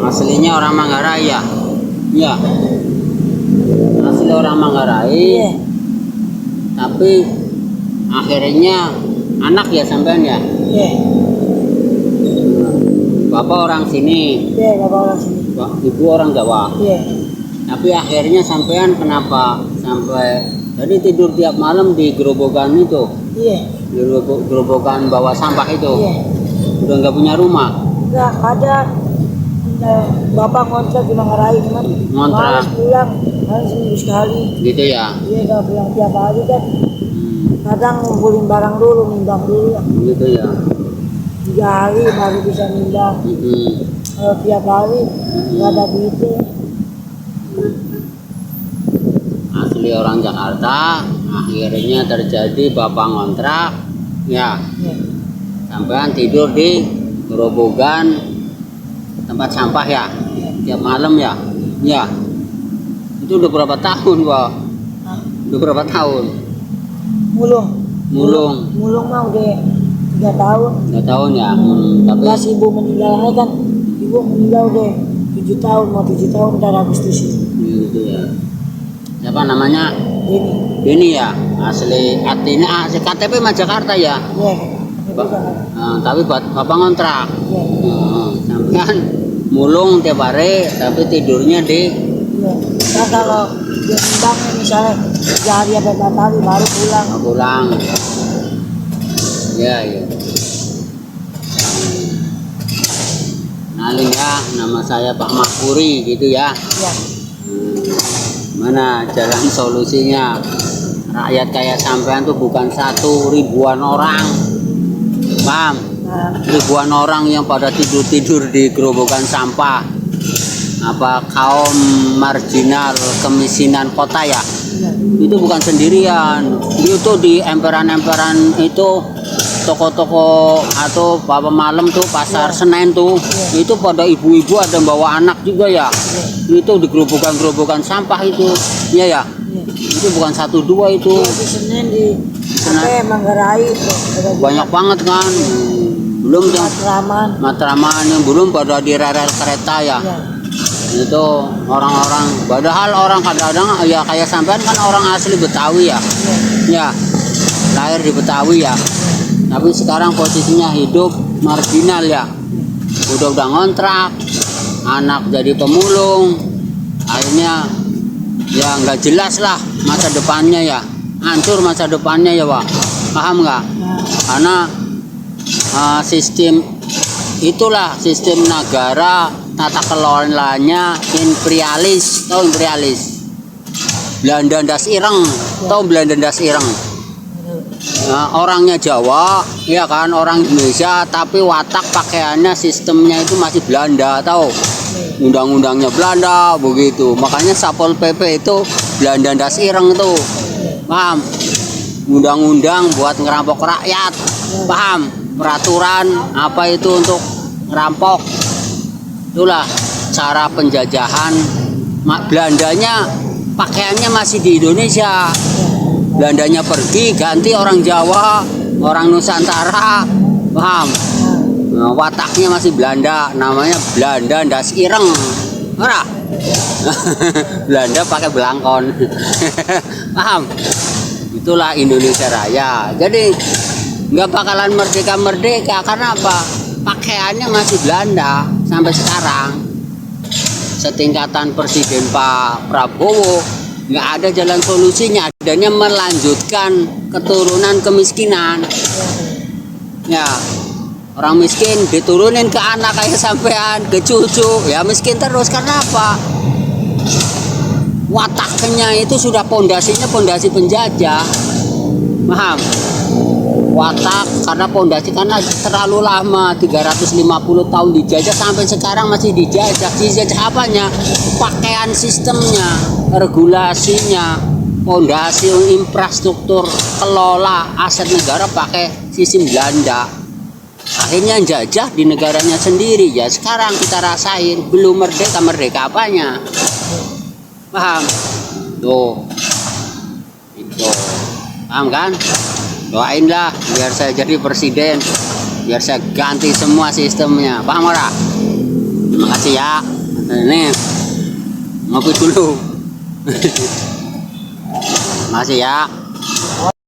Aslinya orang Manggarai ya? Iya. Asli orang Manggarai. Iya. Tapi akhirnya anak ya sampean ya? Iya. Bapak orang sini. Iya, bapak orang sini. Ibu orang Jawa. Iya. Tapi akhirnya sampean kenapa sampai jadi tidur tiap malam di gerobokan itu? Iya. Di gerobokan bawa sampah itu? Iya. Udah nggak punya rumah? Enggak ada. Bapak kontrak di Manggarai cuman Ngontrak. males pulang, kan seminggu sekali. Gitu ya? Iya, nggak pulang tiap hari kan. Kadang ngumpulin barang dulu, nimbang dulu. Gitu ya? 3 hari baru bisa nimbang. Kalau tiap hari nggak ada duitnya. Asli orang Jakarta, akhirnya terjadi bapak ngontrak, ya. Iya. Sampean tidur di gerobokan tempat sampah ya, tiap malam ya, ya. Itu udah berapa tahun, Pak? Hah? Udah berapa tahun? Mulung. Mulung. Mulung mah udah 3 tahun. 2 tahun ya. Tapi Pas ibu meninggalnya kan, ibu meninggal udah 7 tahun, mau 7 tahun udah Agustus itu. gitu ya. Siapa namanya? Ini. Ini ya, asli artinya asli KTP mah Jakarta ya. Iya. Tapi buat bapak ngontrak. Iya. Sampean mulung tiap hari, tapi tidurnya di Iya. Nah kalau dia nimbang misalnya 3 hari sampai 4 hari baru pulang. pulang. Ya, ya. Kenalin ya, nama saya Pak Mahpuri gitu ya. Iya. Mana jalan solusinya? Rakyat kayak sampean tuh bukan 1, ribuan orang. Paham? Nah, Ribuan orang yang pada tidur-tidur di gerobokan sampah. Apa kaum marginal kemiskinan kota ya? iya. Itu bukan sendirian. Itu di emperan-emperan itu toko-toko atau bapak malam tuh pasar Senen tuh, itu pada ibu-ibu ada bawa anak juga ya. Itu di gerobokan-gerobokan sampah itu, iya ya. Iya. Itu bukan 1 2 itu, Di Senin di sampai Manggarai itu ada banyak banget kan. Belum yang Matraman. Matraman yang belum pada di rel kereta ya. Iya. Itu orang-orang, padahal orang kadang-kadang ya kayak sampean kan orang asli Betawi ya. Iya. Ya, lahir di Betawi ya. Tapi sekarang posisinya hidup marginal ya. Udah ngontrak, anak jadi pemulung. Akhirnya ya nggak jelas lah masa depannya ya. Hancur masa depannya ya, Pak. Paham nggak? Nah, Karena sistem itulah sistem negara tata kelolanya imperialis. Tahu imperialis? Belanda das ireng. Tahu Belanda das ireng? Nah, orangnya Jawa, ya kan, orang Indonesia, tapi watak pakaiannya sistemnya itu masih Belanda, tahu? Undang-undangnya Belanda begitu. Makanya Satpol PP itu Belanda das ireng tuh. Paham? Undang-undang buat ngerampok rakyat. Paham? Peraturan apa itu untuk ngerampok. Itulah cara penjajahan. Belandanya pakaiannya masih di Indonesia. Belandanya pergi, ganti orang Jawa, orang Nusantara, paham? Nah, wataknya masih Belanda, namanya Belanda das ireng, ora? Belanda pakai belangkon, paham? Itulah Indonesia Raya. Jadi nggak bakalan merdeka karena apa? Pakaiannya masih Belanda sampai sekarang. Setingkatan Presiden Pak Prabowo. Nggak ada jalan solusinya, adanya melanjutkan keturunan kemiskinan. Ya, orang miskin diturunin ke anak kayak sampean, ke cucu, ya miskin terus. Karena apa? Wataknya itu sudah pondasinya pondasi penjajah. Paham? Watak karena pondasi karena terlalu lama 350 tahun dijajah sampai sekarang masih dijajah. Dijajah apanya? Pakaian sistemnya, regulasinya, pondasi infrastruktur kelola aset negara pakai sistem Belanda. Akhirnya jajah di negaranya sendiri. Ya sekarang kita rasain belum merdeka apanya. Paham? Tuh. Itu. Paham kan? Doainlah biar saya jadi presiden, biar saya ganti semua sistemnya. Paham ora? Terima kasih ya. Ini ngopi dulu. Masih ya.